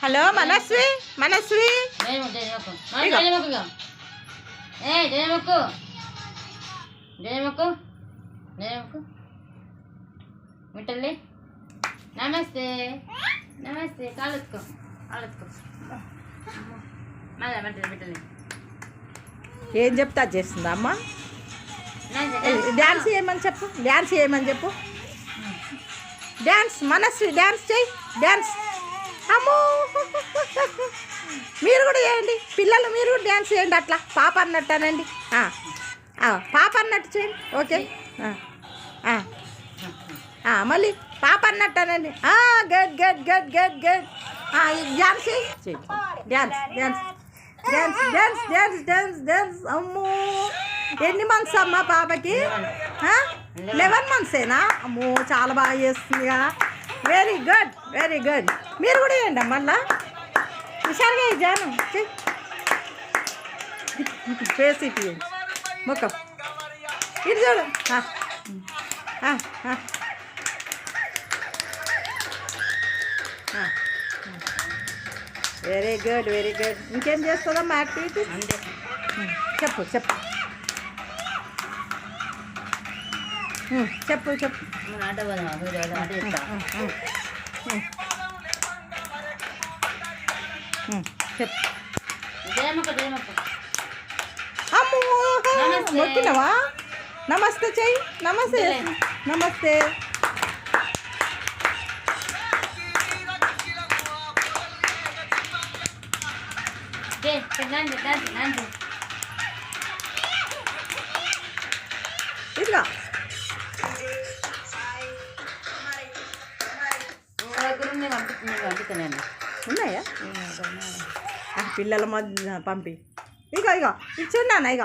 hello మనస్వి మనస్వి మిట్టల్లి నమస్తే నమస్తే కాలెత్తుకో మళ్ళీ మిట్టల్లి ఏం చెప్తా చేస్తుందా అమ్మ డ్యాన్స్ చేయమని చెప్పు డ్యాన్స్ చేయమని చెప్పు డ్యాన్స్ మనస్వి డ్యాన్స్ చేయి డ్యాన్స్ అమ్మో మీరు కూడా చేయండి పిల్లలు మీరు కూడా డ్యాన్స్ చేయండి అట్లా పాప అన్నట్టు అనండి పాప అన్నట్టు చేయండి ఓకే మళ్ళీ పాప అన్నట్టు అనండి గడ్ గడ్ గడ్ గడ్ గడ్ డ్యాన్స్ చేయి dance dance dance dance dance dance dance అమ్మో ఎన్ని మంత్స్ అమ్మా పాపకి 11 మంత్సేనా అమ్మో చాలా బాగా చేస్తుందిగా వెరీ గుడ్ వెరీ గుడ్ మీరు కూడా చేయండి మళ్ళా హుషారుగా జాను ఫేస్ ఇటు ముఖం ఇటు చూడు వెరీ గుడ్ వెరీ గుడ్ ఇంకేం చేస్తుందమ్మా యాక్టివిటీ చెప్పు చెప్పు చెప్పు చెప్పు అమ్మో మొక్కినవా నమస్తే చెయ్యి నమస్తే నమస్తే ఇదిగా ఉన్నాయా పిల్లల మధ్య పంపి ఇక ఇక ఇచ్చున్నాను ఇక